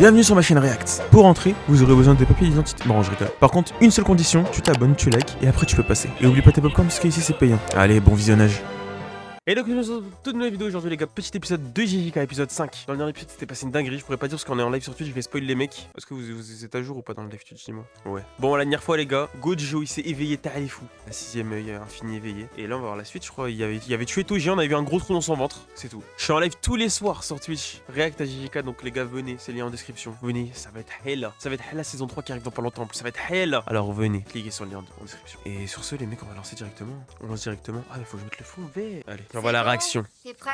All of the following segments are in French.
Bienvenue sur ma chaîne React. Pour entrer, vous aurez besoin des papiers d'identité. Bon, je rigole. Par contre, une seule condition, tu t'abonnes, tu likes et après tu peux passer. Et oublie pas tes popcorn parce qu'ici c'est payant. Allez, bon visionnage. Et donc, nous sommes toute nouvelle vidéo aujourd'hui, les gars. Petit épisode de JJK, épisode 5. Dans le dernier épisode, c'était passé une dinguerie. Je pourrais pas dire parce qu'on est en live sur Twitch, je vais spoiler les mecs. Est-ce que vous êtes à jour ou pas dans le live Twitch, dis-moi? Ouais. Bon, la dernière fois, les gars, Gojo il s'est éveillé, t'as fou. La 6ème œil infini éveillé. Et là, on va voir la suite, je crois. Il avait tué Toji, on avait vu un gros trou dans son ventre. C'est tout. Je suis en live tous les soirs sur Twitch. React à JJK, donc les gars, venez, c'est lien en description. Venez, ça va être hell. Ça va être hell la saison 3 qui arrive dans pas longtemps. Ça va être hell. Alors venez, cliquez sur le lien en description. Et sur ce, les mecs, on va lancer directement. On lance directement. Ah, il faut que je mette le fond vert. Allez, on voit la réaction. T'es prêt?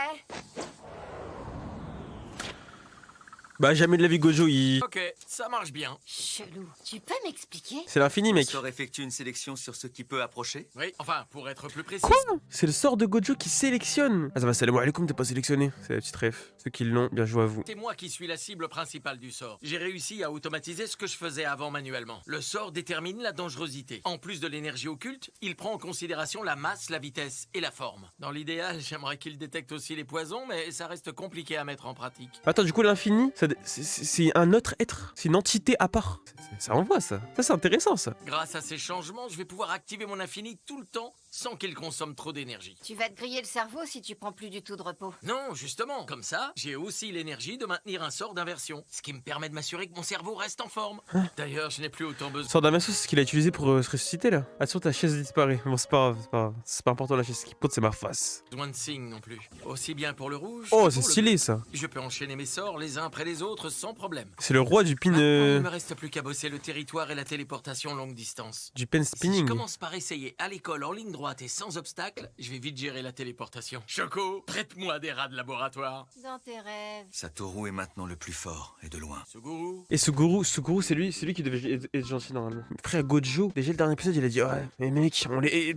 Bah jamais de la vie Gojo il... Ok, ça marche bien. Chelou. Tu peux m'expliquer? C'est l'infini mec. Le sort effectue une sélection sur ce qui peut approcher. Oui, enfin, pour être plus précis. Quoi? C'est le sort de Gojo qui sélectionne. Ah ça va, salam alaikum, t'es pas sélectionné. C'est la petite ref. Ceux qui l'ont, bien joué à vous. C'est moi qui suis la cible principale du sort. J'ai réussi à automatiser ce que je faisais avant manuellement. Le sort détermine la dangerosité. En plus de l'énergie occulte, il prend en considération la masse, la vitesse et la forme. Dans l'idéal, j'aimerais qu'il détecte aussi les poisons, mais ça reste compliqué à mettre en pratique. Attends, du coup l'infini, c'est un autre être. C'est une entité à part. Ça envoie ça. Ça c'est intéressant ça. Grâce à ces changements, je vais pouvoir activer mon infini tout le temps sans qu'il consomme trop d'énergie. Tu vas te griller le cerveau si tu prends plus du tout de repos. Non, justement, comme ça, j'ai aussi l'énergie de maintenir un sort d'inversion, ce qui me permet de m'assurer que mon cerveau reste en forme. D'ailleurs, je n'ai plus autant besoin. Sort d'inversion, c'est ce qu'il a utilisé pour se ressusciter là. Attention, ta chaise disparaît. Bon, c'est pas grave, c'est pas grave. C'est pas important la chaise. Ce qui compte, c'est ma face. Besoin de signes non plus. Aussi bien pour le rouge. Oh, que c'est pour le stylé bleu. ça. Je peux enchaîner mes sorts les uns après les autres sans problème. C'est le roi du pin. Maintenant, il me reste plus qu'à bosser le territoire et la téléportation longue distance. Du pen Si je spinning. commence par essayer à l'école en ligne droite et sans obstacle, je vais vite gérer la téléportation. Choco, prête-moi des rats de laboratoire. Dans tes rêves. Satoru est maintenant le plus fort, et de loin. Suguru. Et Suguru, c'est lui qui devait être gentil normalement. Frère Gojo, déjà le dernier épisode, il a dit ouais, mais mec,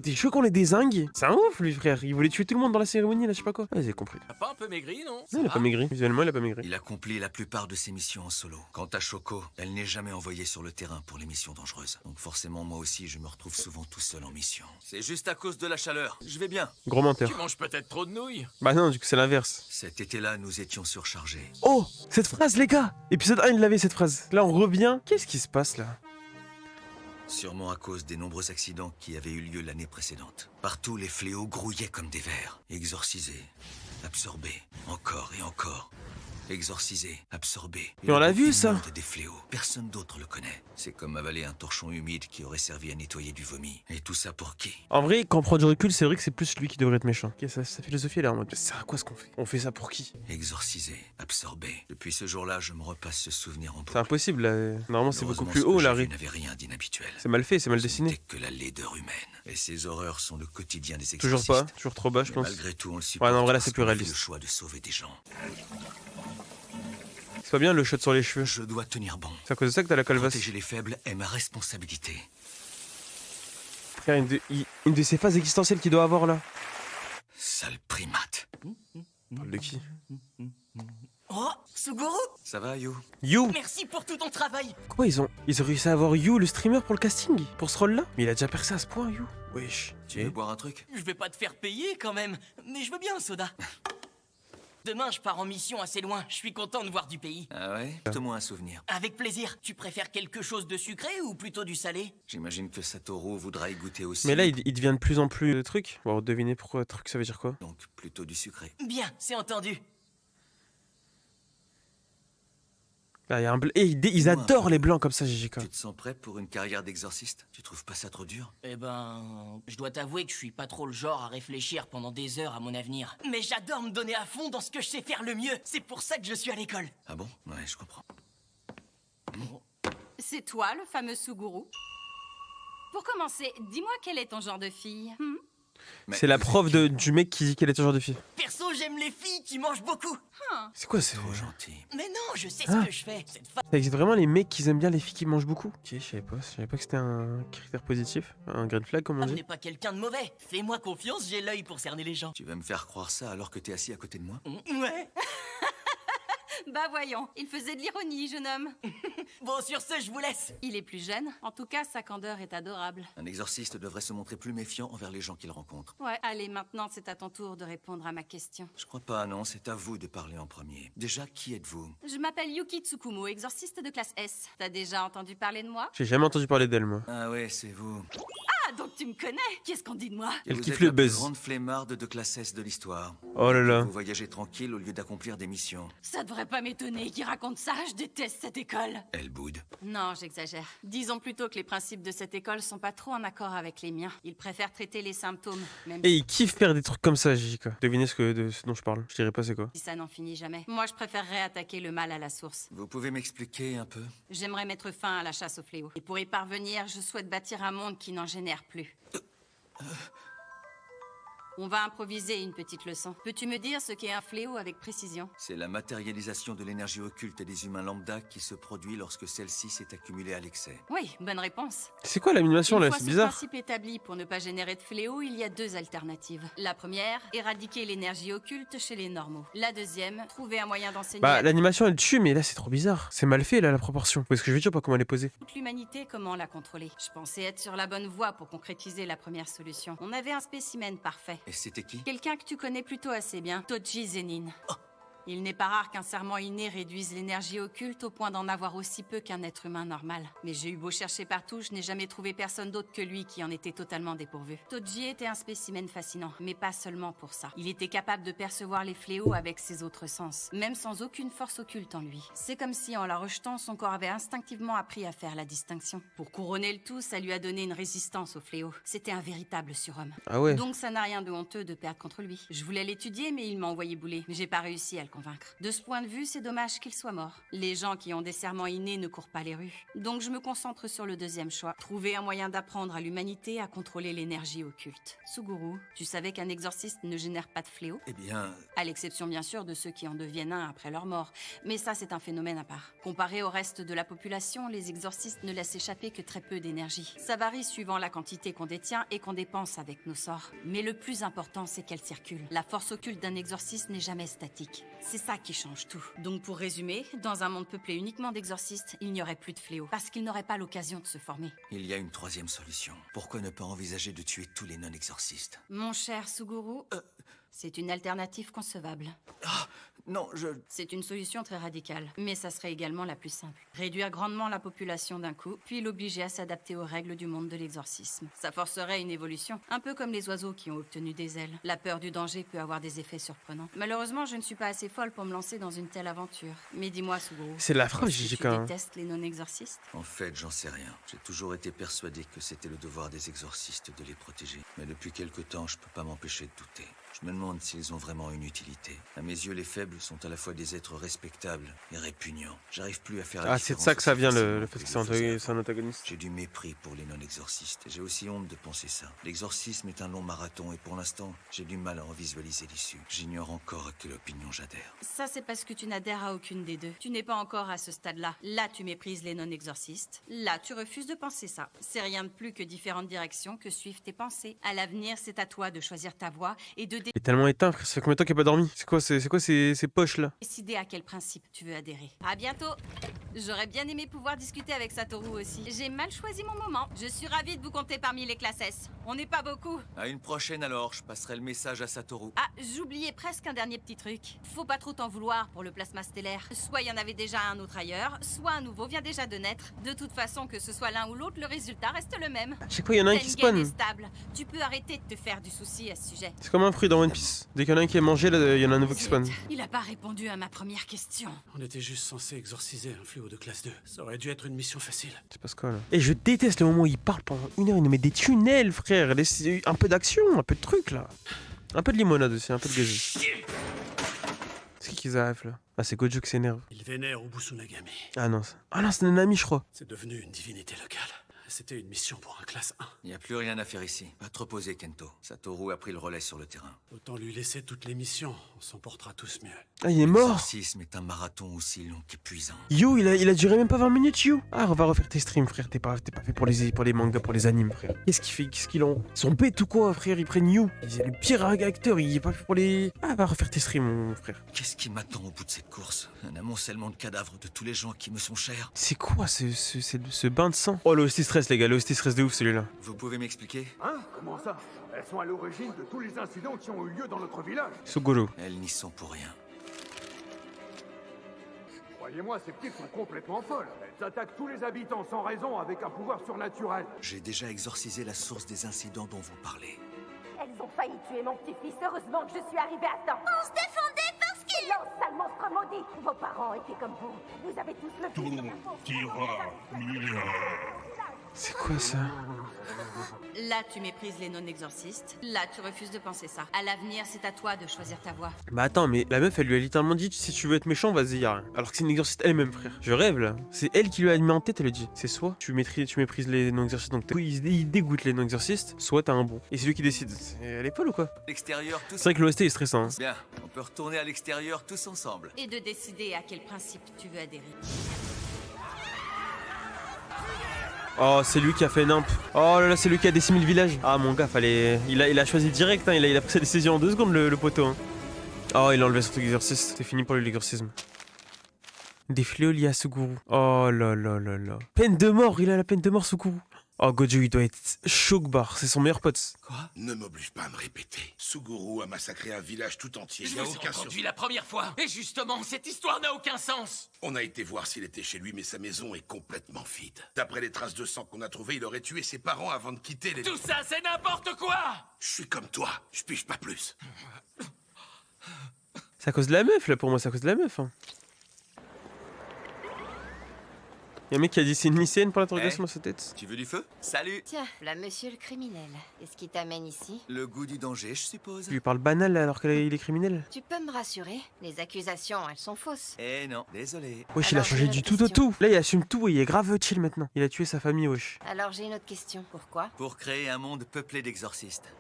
t'es chaud qu'on les dézingue? C'est un ouf lui frère, il voulait tuer tout le monde dans la cérémonie là, je sais pas quoi. Ouais, j'ai compris. T'as pas un peu maigri, non? Non, il a pas maigri, visuellement il a pas maigri. Il accomplit la plupart de ses missions en solo. Quant à Shoko, elle n'est jamais envoyée sur le terrain pour les missions dangereuses. Donc forcément, moi aussi, je me retrouve souvent tout seul en mission. C'est juste à cause de la chaleur. Je vais bien. Gros menteur. Tu manges peut-être trop de nouilles. Bah non, du coup c'est l'inverse. Cet été-là, nous étions surchargés. Oh, cette phrase les gars. Épisode 1 il l'avait cette phrase. Là on revient. Qu'est-ce qui se passe là? Sûrement à cause des nombreux accidents qui avaient eu lieu l'année précédente. Partout, les fléaux grouillaient comme des vers. Exorcisés, absorbés, encore et encore. Exorcisé, absorbé. Et on l'a vu, ça. Des fléaux. Personne d'autre le connaît. C'est comme avaler un torchon humide qui aurait servi à nettoyer du vomi. Et tout ça pour qui? En vrai, quand on prend du recul, c'est vrai que c'est plus lui qui devrait être méchant. Ok, sa philosophie elle est en mode, c'est à quoi ce qu'on fait? On fait ça pour qui? Exorcisé, absorbé. Depuis ce jour-là, je me repasse ce souvenir en boucle. C'est impossible là. Normalement c'est beaucoup Heureusement, plus ce haut que la j'ai vu rue. n'avait rien d'inhabituel. C'est mal fait, c'est mal Ce dessiné. n'était que la laideur humaine. Et ces horreurs sont le quotidien des Toujours exorcistes. pas, toujours trop bas je Mais pense. malgré tout, on le supporte. Ouais non, en vrai là parce c'est plus qu'on a fait réaliste. le choix de sauver des gens. C'est pas bien le shot sur les cheveux. Je dois tenir bon. C'est à cause de ça que t'as la calvasse. Protéger les faibles est ma responsabilité. Frère, une de ces phases existentielles qu'il doit avoir là. Sale primate. On parle de qui? Oh, Suguru, Ça va, You? You! merci pour tout ton travail. Quoi, ils ont réussi à avoir You, le streamer, pour le casting? Pour ce rôle-là? Mais il a déjà percé à ce point, You. Wesh. Tu veux boire un truc? Je vais pas te faire payer quand même, mais je veux bien un soda. Demain, je pars en mission assez loin. Je suis content de voir du pays. Ah ouais? Porte-moi un souvenir. Avec plaisir. Tu préfères quelque chose de sucré ou plutôt du salé? J'imagine que Satoru voudra y goûter aussi. Mais là, il devient de plus en plus truc. Bon, devinez pourquoi truc, ça veut dire quoi? Donc plutôt du sucré. Bien, c'est entendu. Là, il y a un bleu. Et ils adorent les blancs comme ça, JJK. Tu te sens prêt pour une carrière d'exorciste? Tu trouves pas ça trop dur? Eh ben, je dois t'avouer que je suis pas trop le genre à réfléchir pendant des heures à mon avenir. Mais j'adore me donner à fond dans ce que je sais faire le mieux. C'est pour ça que je suis à l'école. Ah bon? Ouais, je comprends. C'est toi, le fameux Suguru? Pour commencer, dis-moi quel est ton genre de fille? Mais C'est la vous prof êtes du mec qui dit qu'elle est ce genre de fille. Perso, j'aime les filles qui mangent beaucoup. C'est quoi, c'est trop gentil. Mais non, je sais Ah. ce que je fais. Cette Ça existe vraiment les mecs qui aiment bien les filles qui mangent beaucoup? Ok, je savais pas que c'était un critère positif. Un green flag, comme on femme dit. n'est pas quelqu'un de mauvais. Fais-moi confiance, j'ai l'œil pour cerner les gens. Tu vas me faire croire ça alors que t'es assis à côté de moi? Ouais. Bah voyons, il faisait de l'ironie, jeune homme. Bon, sur ce, je vous laisse. Il est plus jeune, en tout cas sa candeur est adorable. Un exorciste devrait se montrer plus méfiant envers les gens qu'il rencontre. Ouais, allez, maintenant c'est à ton tour de répondre à ma question. Je crois pas, non, c'est à vous de parler en premier. Déjà, qui êtes-vous? Je m'appelle Yuki Tsukumo, exorciste de classe S. T'as déjà entendu parler de moi? J'ai jamais entendu parler d'elle, moi. Ah ouais, c'est vous. Ah, donc tu me connais? Qu'est-ce qu'on dit de moi? Elle Vous kiffe êtes le la plus buzz. grande flemmarde de classe S de l'histoire. Oh là là. Vous voyagez tranquille au lieu d'accomplir des missions. Ça devrait pas m'étonner qu'il raconte ça, je déteste cette école. Elle boude. Non, j'exagère. Disons plutôt que les principes de cette école sont pas trop en accord avec les miens. Ils préfèrent traiter les symptômes, même Et il kiffe faire des trucs comme ça, Jika. Devinez de ce dont je parle. Je dirais pas c'est quoi. si ça n'en finit jamais. Moi, je préférerais attaquer le mal à la source. Vous pouvez m'expliquer un peu? J'aimerais mettre fin à la chasse au fléau. Et pour y parvenir, je souhaite bâtir un monde qui n'en génère plus. On va improviser une petite leçon. Peux-tu me dire ce qu'est un fléau avec précision? C'est la matérialisation de l'énergie occulte des humains lambda qui se produit lorsque celle-ci s'est accumulée à l'excès. Oui, bonne réponse. C'est quoi l'animation Une là? fois C'est ce bizarre. principe établi pour ne pas générer de fléau, il y a deux alternatives. La première, éradiquer l'énergie occulte chez les normaux. La deuxième, trouver un moyen d'enseigner Bah, à l'animation elle tue, mais là c'est trop bizarre. C'est mal fait là la proportion. Vous voyez ce que je veux dire, pas comment elle est posée. toute l'humanité comment la contrôler. Je pensais être sur la bonne voie pour concrétiser la première solution. On avait un spécimen parfait. Et c'était qui? Quelqu'un que tu connais plutôt assez bien, Toji Zenin. Il n'est pas rare qu'un serment inné réduise l'énergie occulte au point d'en avoir aussi peu qu'un être humain normal. Mais j'ai eu beau chercher partout, je n'ai jamais trouvé personne d'autre que lui qui en était totalement dépourvu. Toji était un spécimen fascinant, mais pas seulement pour ça. Il était capable de percevoir les fléaux avec ses autres sens, même sans aucune force occulte en lui. C'est comme si, en la rejetant, son corps avait instinctivement appris à faire la distinction. Pour couronner le tout, ça lui a donné une résistance au fléau. C'était un véritable surhomme. Ah ouais. Donc ça n'a rien de honteux de perdre contre lui. Je voulais l'étudier, mais il m'a envoyé bouler. J'ai pas réussi à le convaincre. De ce point de vue, c'est dommage qu'il soit mort. Les gens qui ont des serments innés ne courent pas les rues. Donc je me concentre sur le deuxième choix. Trouver un moyen d'apprendre à l'humanité à contrôler l'énergie occulte. Suguru, tu savais qu'un exorciste ne génère pas de fléau? Eh bien, À l'exception bien sûr de ceux qui en deviennent un après leur mort. Mais ça, c'est un phénomène à part. Comparé au reste de la population, les exorcistes ne laissent échapper que très peu d'énergie. Ça varie suivant la quantité qu'on détient et qu'on dépense avec nos sorts. Mais le plus important, c'est qu'elle circule. La force occulte d'un exorciste n'est jamais statique. C'est ça qui change tout. Donc pour résumer, dans un monde peuplé uniquement d'exorcistes, il n'y aurait plus de fléau. Parce qu'ils n'auraient pas l'occasion de se former. il y a une troisième solution. Pourquoi ne pas envisager de tuer tous les non-exorcistes? Mon cher Suguru, c'est une alternative concevable. Non, C'est une solution très radicale, mais ça serait également la plus simple. Réduire grandement la population d'un coup, puis l'obliger à s'adapter aux règles du monde de l'exorcisme. Ça forcerait une évolution, un peu comme les oiseaux qui ont obtenu des ailes. La peur du danger peut avoir des effets surprenants. Malheureusement, je ne suis pas assez folle pour me lancer dans une telle aventure. Mais dis-moi, Suguru, C'est la frappe, est-ce que tu Jika. Hein. détestes les non-exorcistes? En fait, j'en sais rien. J'ai toujours été persuadé que c'était le devoir des exorcistes de les protéger. Mais depuis quelque temps, je peux pas m'empêcher de douter. Je me demande s'ils ont vraiment une utilité. À mes yeux, les faibles sont à la fois des êtres respectables et répugnants. J'arrive plus à faire la Ah, c'est de différence ça que ça aussi vient facilement le fait que je le faisais c'est un antagoniste. J'ai du mépris pour les non-exorcistes. J'ai aussi honte de penser ça. L'exorcisme est un long marathon et pour l'instant, j'ai du mal à en visualiser l'issue. J'ignore encore à quelle opinion j'adhère. Ça, c'est parce que tu n'adhères à aucune des deux. Tu n'es pas encore à ce stade-là. Là, tu méprises les non-exorcistes. Là, tu refuses de penser ça. C'est rien de plus que différentes directions que suivent tes pensées. À l'avenir, c'est à toi de choisir ta voie et de Il est tellement éteint, frère. Ça fait combien de temps qu'il a pas dormi? C'est quoi ces poches là? décider à quel principe tu veux adhérer. À bientôt. J'aurais bien aimé pouvoir discuter avec Satoru aussi. J'ai mal choisi mon moment. Je suis ravie de vous compter parmi les classes S. On n'est pas beaucoup. À une prochaine alors, je passerai le message à Satoru. Ah, j'oubliais presque un dernier petit truc. Faut pas trop t'en vouloir pour le plasma stellaire. Soit il y en avait déjà un autre ailleurs, soit un nouveau vient déjà de naître. De toute façon, que ce soit l'un ou l'autre, le résultat reste le même. À chaque fois, il y en a un qui Tengen est spawn. stable. Tu peux arrêter de te faire du souci à ce sujet. C'est comme un fruit dans One Piece. Dès qu'il y en a un qui est mangé, là, il y en a un nouveau qui Zut, spawn. il a pas répondu à ma première question. On était juste censé exorciser un fléau de classe 2. Ça aurait dû être une mission facile. C'est pas ce quoi là. Et je déteste le moment où il parle pendant une heure, il nous met des tunnels, frère. Laissez un peu d'action, un peu de truc là. Un peu de limonade aussi, un peu de gazeux. C'est qui arrive là? Ah, c'est Gojo qui s'énerve. Il vénère Ubusunagami. Ah non, c'est Nanami, je crois. C'est devenu une divinité locale. C'était une mission pour un classe 1. Il n'y a plus rien à faire ici. Va te reposer, Kento. Satoru a pris le relais sur le terrain. Autant lui laisser toutes les missions. On s'en portera tous mieux. Ah, il est mort. L'exorcisme est un marathon aussi long qu'épuisant. You, il a duré même pas 20 minutes, You. Ah, on va refaire tes streams, frère. T'es pas fait pour les mangas, pour les animes, frère. Qu'est-ce qu'il fait? Qu'est-ce qu'il en... Ils sont bêtes ou quoi, frère? Ils prennent You. Il est le pire acteur, il est pas fait pour les... Ah, va refaire tes streams, mon frère. Qu'est-ce qui m'attend au bout de cette course? Un amoncellement de cadavres de tous les gens qui me sont chers. C'est quoi ce bain de sang? Oh, l'OST stress, les gars. L'OST stress de ouf, celui-là. Vous pouvez m'expliquer? Hein? Comment ça? Elles sont à l'origine de tous les incidents qui ont eu lieu dans notre village. Suguru. Elles n'y sont pour rien. Croyez-moi, ces petites sont complètement folles. Elles attaquent tous les habitants sans raison avec un pouvoir surnaturel. J'ai déjà exorcisé la source des incidents dont vous parlez. Elles ont failli tuer mon petit-fils. Heureusement que je suis arrivée à temps. On se défendait parce qu'il... Silence, sale monstre maudit. Vos parents étaient comme vous. Vous avez tous le fils de la peau. C'est quoi ça? Là, tu méprises les non-exorcistes. Là, tu refuses de penser ça. À l'avenir, c'est à toi de choisir ta voie. Bah attends, mais la meuf, elle lui a littéralement dit si tu veux être méchant, vas-y, y'a rien. Alors que c'est une exorciste elle-même, frère. Je rêve là. C'est elle qui lui a mis en tête, elle lui a dit c'est soit tu méprises les non-exorcistes, donc il dégoûte les non-exorcistes, soit t'as un bon. Et c'est lui qui décide. Elle est folle ou quoi? L'extérieur, tous... C'est vrai que l'OST est stressant. Hein. Bien, on peut retourner à l'extérieur tous ensemble. Et de décider à quel principe tu veux adhérer. Oh, c'est lui qui a fait nimp. Oh là là, c'est lui qui a décimé le village. Ah, mon gars, fallait. Il a choisi direct, hein. Il a pris sa décision en 2 secondes, le poteau. Hein. Oh, il a enlevé son exorcisme. C'est fini pour lui, l'exorcisme. Des fléaux liés à Suguru. Oh là là là là. Peine de mort, il a la peine de mort, Suguru. Oh, Gojo, il doit être choc-bar. C'est son meilleur pote. Quoi? Ne m'oblige pas à me répéter. Suguru a massacré un village tout entier. Je Il n'y a vous ai aucun entendu la première fois. Et justement, cette histoire n'a aucun sens. On a été voir s'il était chez lui, mais sa maison est complètement vide. D'après les traces de sang qu'on a trouvées, il aurait tué ses parents avant de quitter les... Tout ça, c'est n'importe quoi. Je suis comme toi, je pige pas plus. C'est à cause de la meuf, là, pour moi, c'est à cause de la meuf. Hein. Y'a un mec qui a dit c'est une lycéenne pour l'interrogation dans sa tête. Tu veux du feu? Salut! Tiens, là, monsieur le criminel. Qu'est-ce qui t'amène ici? Le goût du danger, je suppose. Tu lui parles banal là, alors qu'il est criminel. Tu peux me rassurer? Les accusations, elles sont fausses. Eh non, désolé. Wesh, il a Alors, changé j'ai du une tout au question. tout. Là, il assume tout et il est grave chill maintenant. Il a tué sa famille, wesh. Alors j'ai une autre question. Pourquoi? Pour créer un monde peuplé d'exorcistes.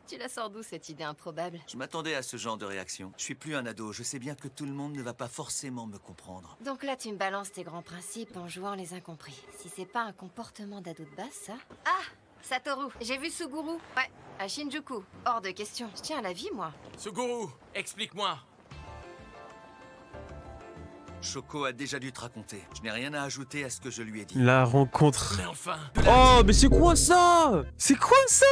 Tu la sors d'où cette idée improbable? Je m'attendais à ce genre de réaction. Je suis plus un ado, je sais bien que tout le monde ne va pas forcément me comprendre. Donc là, tu me balances tes grands principes en jouant les incompris. Si c'est pas un comportement d'ado de base, ça? Ah! Satoru, j'ai vu Suguru. Ouais, à Shinjuku. Hors de question. Je tiens à la vie, moi. Suguru, explique-moi. Shoko a déjà dû te raconter. Je n'ai rien à ajouter à ce que je lui ai dit. La rencontre. Mais enfin... Oh, mais c'est quoi ça? C'est quoi ça?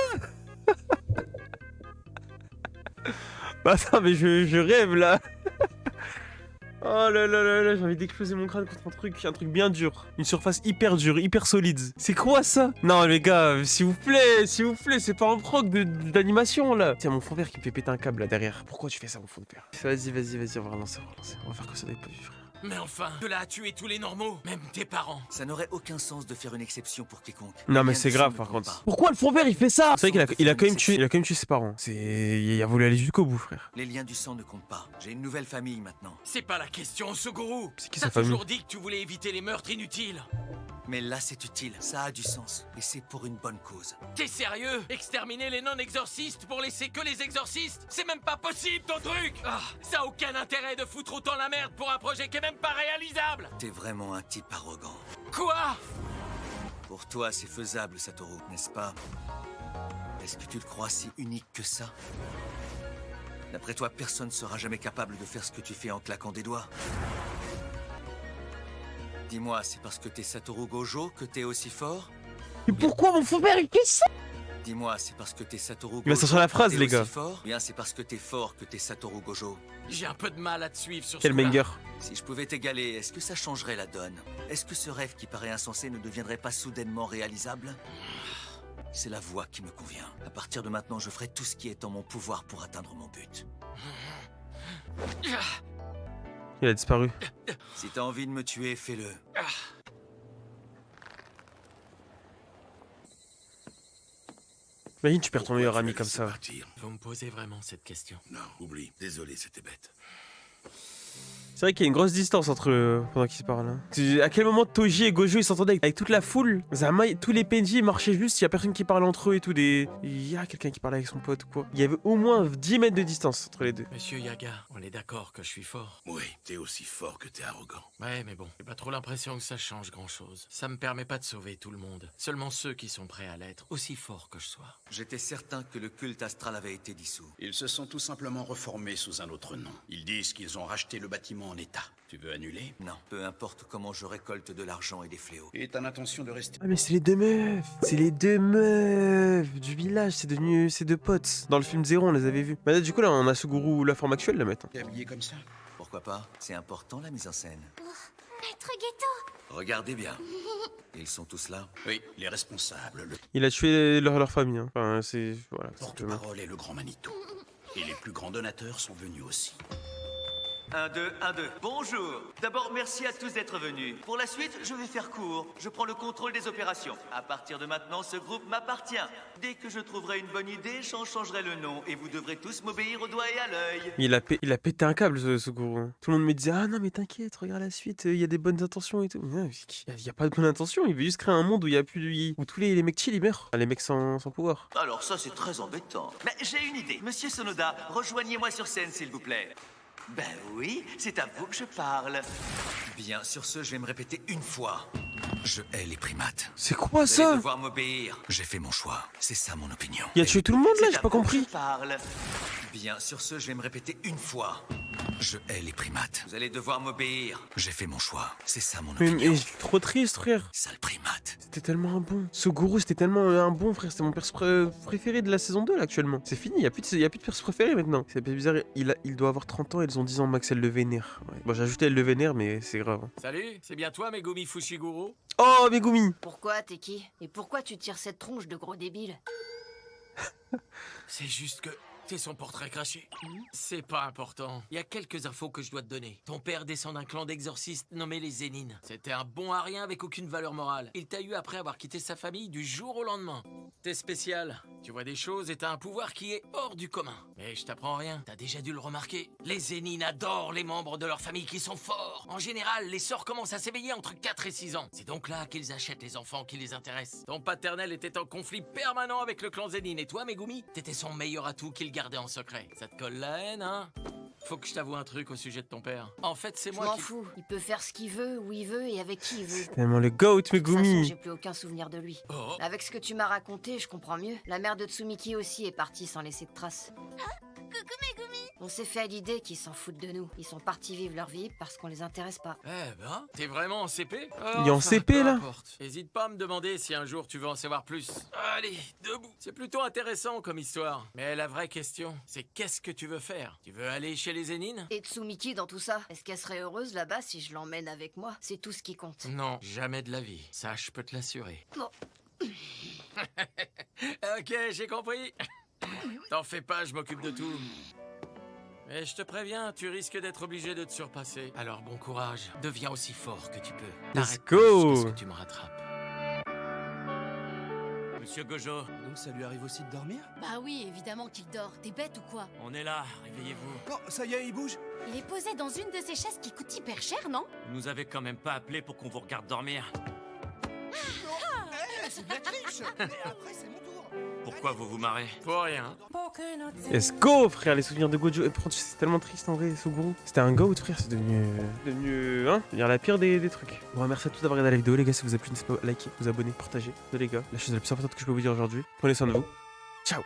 Bah attends, mais je rêve là. Oh là là là là, j'ai envie d'exploser mon crâne contre un truc bien dur. Une surface hyper dure, hyper solide. C'est quoi ça? Non les gars, s'il vous plaît, c'est pas un proc d'animation là. Tiens, mon fond vert qui me fait péter un câble là derrière. Pourquoi tu fais ça mon fond vert? Vas-y, on va relancer. On va faire que ça des pas vu, frère. Mais enfin, de là à tuer tous les normaux, même tes parents. Ça n'aurait aucun sens de faire une exception pour quiconque. Non mais Rien c'est de grave ça par ne contre. compte pas. Pourquoi le fond vert il fait ça? C'est vrai qu'il a quand même tué ses parents. Il a voulu aller jusqu'au bout, frère. Les liens du sang ne comptent pas. J'ai une nouvelle famille maintenant. C'est pas la question, Suguru. C'est qui T'as sa famille? toujours dit que tu voulais éviter les meurtres inutiles. Mais là c'est utile, ça a du sens. Et c'est pour une bonne cause. T'es sérieux? Exterminer les non-exorcistes pour laisser que les exorcistes? C'est même pas possible ton truc! Ah, ça a aucun intérêt de foutre autant la merde pour un projet qui est même pas réalisable! T'es vraiment un type arrogant. Quoi? Pour toi c'est faisable, Satoru, n'est-ce pas? Est-ce que tu te crois si unique que ça? D'après toi, personne ne sera jamais capable de faire ce que tu fais en claquant des doigts. Dis-moi, c'est parce que t'es Satoru Gojo que t'es aussi fort? Mais pourquoi mon fond vert il fait ça? Dis-moi, c'est parce que t'es Satoru Gojo. Il va sortir la phrase, que t'es les gars. aussi fort? Bien, c'est parce que t'es fort que t'es Satoru Gojo. J'ai un peu de mal à te suivre sur Quel ce coup-là. banger. Si je pouvais t'égaler, est-ce que ça changerait la donne? Est-ce que ce rêve qui paraît insensé ne deviendrait pas soudainement réalisable? C'est la voie qui me convient. À partir de maintenant, je ferai tout ce qui est en mon pouvoir pour atteindre mon but. Il a disparu. Si t'as envie de me tuer, fais-le. Imagine tu perds ton Pourquoi meilleur tu ami l'as comme laissé ça. partir Vous me posez vraiment cette question? Non, oublie. Désolé, c'était bête. C'est vrai qu'il y a une grosse distance entre eux pendant qu'ils se parlent. Hein. À quel moment Toji et Gojo ils s'entendaient avec toute la foule? Zama, tous les PNJ marchaient juste, il y a personne qui parle entre eux et tout. Il y a quelqu'un qui parlait avec son pote ou quoi. Il y avait au moins 10 mètres de distance entre les deux. Monsieur Yaga, on est d'accord que je suis fort. Oui, t'es aussi fort que t'es arrogant. Ouais, mais bon, j'ai pas trop l'impression que ça change grand-chose. Ça me permet pas de sauver tout le monde. Seulement ceux qui sont prêts à l'être, aussi forts que je sois. J'étais certain que le culte astral avait été dissous. Ils se sont tout simplement reformés sous un autre nom. Ils disent qu'ils ont racheté le bâtiment en état. Tu veux annuler? Non, peu importe comment je récolte de l'argent et des fléaux. Et t'as l'intention de rester? Ah mais c'est les deux meufs. C'est les deux meufs du village, c'est devenu ces deux potes. Dans le film Zéro, on les avait vus. Bah, du coup là, on a Suguru, la forme actuelle là maintenant. T'es habillé comme ça? Pourquoi pas? C'est important la mise en scène. Maître Ghetto. Regardez bien. Ils sont tous là? Oui, les responsables. Le Il a tué leur famille. Hein. Enfin, c'est... Voilà. porte-parole est le grand Manitou. Et les plus grands donateurs sont venus aussi. 1, 2, 1, 2. Bonjour. D'abord, merci à tous d'être venus. Pour la suite, je vais faire court. Je prends le contrôle des opérations. À partir de maintenant, ce groupe m'appartient. Dès que je trouverai une bonne idée, j'en changerai le nom. Et vous devrez tous m'obéir au doigt et à l'œil. Il a pété un câble, ce gourou. Tout le monde me disait, ah non mais t'inquiète, regarde la suite, il y a des bonnes intentions et tout. Il y a pas de bonnes intentions, il veut juste créer un monde où il y a plus où tous les mecs chill, ils meurent. Les mecs sans pouvoir. Alors ça, c'est très embêtant. Mais j'ai une idée. Monsieur Sonoda, rejoignez-moi sur scène, s'il vous plaît. Ben oui, c'est à vous que je parle. Bien, sur ce, je vais me répéter une fois. Je hais les primates. C'est quoi Vous allez ça? devoir m'obéir. J'ai fait mon choix. C'est ça mon opinion. Il a tué tout le monde là, j'ai pas compris. Bien, sur ce, je vais me répéter une fois. Je hais les primates. Vous allez devoir m'obéir. J'ai fait mon choix. C'est ça mon opinion. Mais trop triste, frère. Sale primate. C'était tellement un bon. Ce gourou, c'était tellement un bon, frère. C'était mon perso préféré de la saison 2 là actuellement. C'est fini, il y a plus de perso préféré maintenant. C'est bizarre, il doit avoir 30 ans et ils ont 10 ans max, elle le vénère. Ouais. Bon, j'ai ajouté elle le vénère, mais c'est grave. Hein. Salut, c'est bien toi, Megumi Fushiguro? Oh, Megumi! Pourquoi, t'es qui? Et pourquoi tu tires cette tronche de gros débile? C'est juste que... C'est son portrait craché. C'est pas important. Il y a quelques infos que je dois te donner. Ton père descend d'un clan d'exorcistes nommé les Zénines. C'était un bon à rien avec aucune valeur morale. Il t'a eu après avoir quitté sa famille du jour au lendemain. T'es spécial. Tu vois des choses et t'as un pouvoir qui est hors du commun. Mais je t'apprends rien. T'as déjà dû le remarquer. Les Zénines adorent les membres de leur famille qui sont forts. En général, les sorts commencent à s'éveiller entre 4 et 6 ans. C'est donc là qu'ils achètent les enfants qui les intéressent. Ton paternel était en conflit permanent avec le clan Zénine. Et toi, Megumi, t'étais son meilleur atout qu'il gardait en secret. Ça te colle la haine, hein? Faut que je t'avoue un truc au sujet de ton père. En fait, c'est moi qui... Je m'en fous. Il peut faire ce qu'il veut, où il veut et avec qui il veut. C'est tellement le GOAT, Megumi. De toute façon, j'ai plus aucun souvenir de lui. Oh. Avec ce que tu m'as raconté, je comprends mieux. La mère de Tsumiki aussi est partie sans laisser de traces. Coucou Megumi. On s'est fait à l'idée qu'ils s'en foutent de nous. Ils sont partis vivre leur vie parce qu'on les intéresse pas. Eh ben, t'es vraiment en CP? Il est en CP, là? Hésite pas à me demander si un jour tu veux en savoir plus. Allez, debout. C'est plutôt intéressant comme histoire. Mais la vraie question, c'est qu'est-ce que tu veux faire? Tu veux aller chez les Zénines? Et Tsumiki dans tout ça? Est-ce qu'elle serait heureuse là-bas si je l'emmène avec moi? C'est tout ce qui compte. Non, jamais de la vie. Ça, je peux te l'assurer. Bon. Ok, j'ai compris. T'en fais pas, je m'occupe de tout. Mais je te préviens, tu risques d'être obligé de te surpasser. Alors bon courage, deviens aussi fort que tu peux. Let's go. Jusqu'à ce que tu me rattrapes. Monsieur Gojo. Donc ça lui arrive aussi de dormir? Bah oui, évidemment qu'il dort. T'es bête ou quoi? On est là, réveillez-vous. Oh, ça y est, il bouge. Il est posé dans une de ces chaises qui coûtent hyper cher, non? Vous nous avez quand même pas appelé pour qu'on vous regarde dormir. C'est de la triche. Et après, c'est mon tour. Pourquoi vous vous marrez? Pour rien. Let's go, frère, les souvenirs de Gojo. Et pourtant, c'est tellement triste en vrai, Suguru. C'était un GOAT, frère, c'est devenu hein, dire la pire des trucs. Bon, merci à tous d'avoir regardé la vidéo, les gars. Si vous avez plu, n'hésitez pas à liker, vous abonner, partager. Les gars, la chose la plus importante que je peux vous dire aujourd'hui. Prenez soin de vous. Ciao.